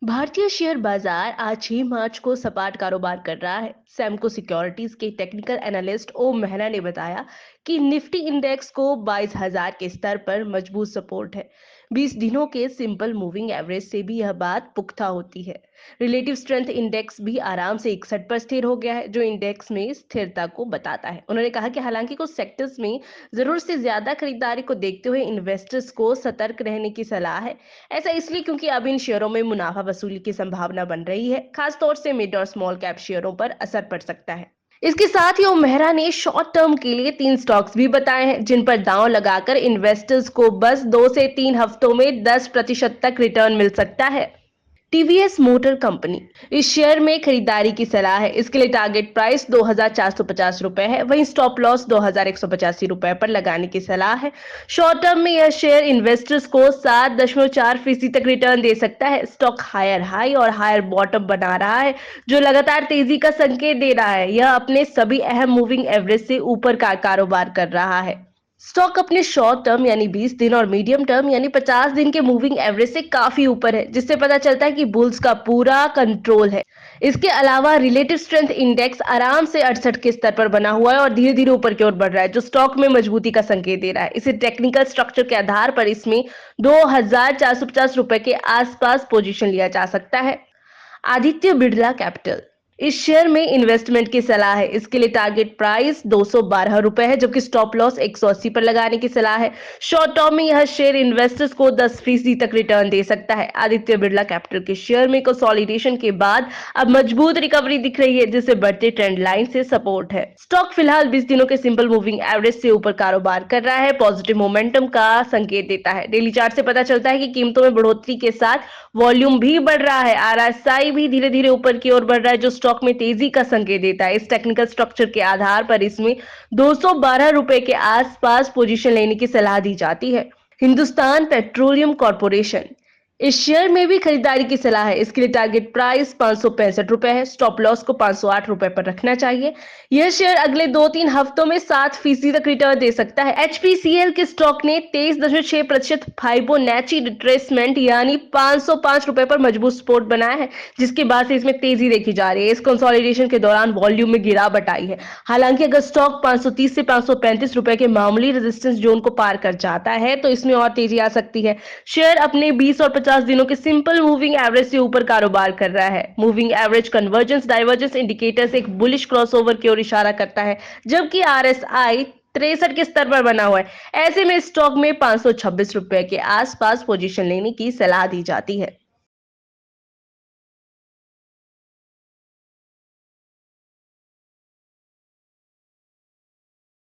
भारतीय शेयर बाजार आज 6 मार्च को सपाट कारोबार कर रहा है। सैमको सिक्योरिटीज के टेक्निकल एनालिस्ट ओम मेहरा ने बताया कि निफ्टी इंडेक्स को 22,000 के स्तर पर मजबूत सपोर्ट है। 20 दिनों के सिंपल मूविंग एवरेज से भी यह बात पुख्ता होती है। रिलेटिव स्ट्रेंथ इंडेक्स भी आराम से 61 पर स्थिर हो गया है, जो इंडेक्स में स्थिरता को बताता है। उन्होंने कहा कि हालांकि कुछ सेक्टर्स में जरूरत से ज्यादा खरीदारी को देखते हुए इन्वेस्टर्स को सतर्क रहने की सलाह है। ऐसा इसलिए क्योंकि अब इन शेयरों में मुनाफा वसूली की संभावना बन रही है, खास तौर से मिड और स्मॉल कैप शेयरों पर असर पड़ सकता है। इसके साथ ही ओम मेहरा ने शॉर्ट टर्म के लिए 3 स्टॉक्स भी बताए हैं, जिन पर दांव लगाकर इन्वेस्टर्स को बस 2 से 3 हफ्तों में 10% तक रिटर्न मिल सकता है। टीवीएस मोटर कंपनी, इस शेयर में खरीदारी की सलाह है। इसके लिए टारगेट प्राइस 2,450 रुपए है, वहीं स्टॉप लॉस 2,185 रुपए पर लगाने की सलाह है। शॉर्ट टर्म में यह शेयर इन्वेस्टर्स को 7.4% तक रिटर्न दे सकता है। स्टॉक हायर हाई और हायर बॉटम बना रहा है, जो लगातार तेजी का संकेत दे रहा है। यह अपने सभी अहम मूविंग एवरेज से ऊपर का कारोबार कर रहा है। स्टॉक अपने शॉर्ट टर्म यानी 20 दिन और मीडियम टर्म यानी 50 दिन के मूविंग एवरेज से काफी ऊपर है, जिससे पता चलता है कि बुल्स का पूरा कंट्रोल है। इसके अलावा रिलेटिव स्ट्रेंथ इंडेक्स आराम से 68 के स्तर पर बना हुआ है और धीरे धीरे ऊपर की ओर बढ़ रहा है, जो स्टॉक में मजबूती का संकेत दे रहा है। इसे टेक्निकल स्ट्रक्चर के आधार पर इसमें 2,450 रुपए के आसपास पोजीशन लिया जा सकता है। आदित्य बिरला कैपिटल, इस शेयर में इन्वेस्टमेंट की सलाह है। इसके लिए टारगेट प्राइस 212 रुपए है, जबकि स्टॉप लॉस 180 पर लगाने की सलाह है। शॉर्ट टर्म में यह शेयर इन्वेस्टर्स को 10% तक रिटर्न दे सकता है। आदित्य बिरला कैपिटल के शेयर में कंसोलिडेशन के बाद अब मजबूत रिकवरी दिख रही है, जिससे बढ़ते ट्रेंड लाइन से सपोर्ट है। स्टॉक फिलहाल 20 दिनों के सिंपल मूविंग एवरेज से ऊपर कारोबार कर रहा है, पॉजिटिव मोमेंटम का संकेत देता है। डेली चार्ट से पता चलता है कि कीमतों में बढ़ोतरी के साथ वॉल्यूम भी बढ़ रहा है। आरएसआई भी धीरे धीरे ऊपर की ओर बढ़ रहा है, जो स्टॉक में तेजी का संकेत देता है। इस टेक्निकल स्ट्रक्चर के आधार पर इसमें 212 रुपए के आसपास पोजीशन लेने की सलाह दी जाती है। हिंदुस्तान पेट्रोलियम कॉर्पोरेशन, इस शेयर में भी खरीदारी की सलाह है। इसके लिए टारगेट प्राइस 565 रुपए है, स्टॉप लॉस को 508 रुपए पर रखना चाहिए। यह शेयर अगले 2-3 हफ्तों में 7% तक रिटर्न दे सकता है। एचपीसीएल के स्टॉक ने 23.6% फाइबोनैची रिट्रेसमेंट यानी 505 रुपए पर मजबूत सपोर्ट बनाया है, जिसके बाद से इसमें तेजी देखी जा रही है। इस कंसोलिडेशन के दौरान वॉल्यूम में गिरावट आई है। हालांकि अगर स्टॉक 530 से 535 रुपए के मामूली रेजिस्टेंस जोन को पार कर जाता है, तो इसमें और तेजी आ सकती है। शेयर अपने 20 और 50 दिनों के सिंपल मूविंग एवरेज से ऊपर कारोबार कर रहा है। Moving average convergence divergence indicators एक बुलिश क्रॉसओवर की ओर इशारा करता है, जबकि आरएसआई 63 के स्तर पर बना हुआ है। ऐसे में स्टॉक में 526 रुपए के आसपास पोजीशन लेने की सलाह दी जाती है।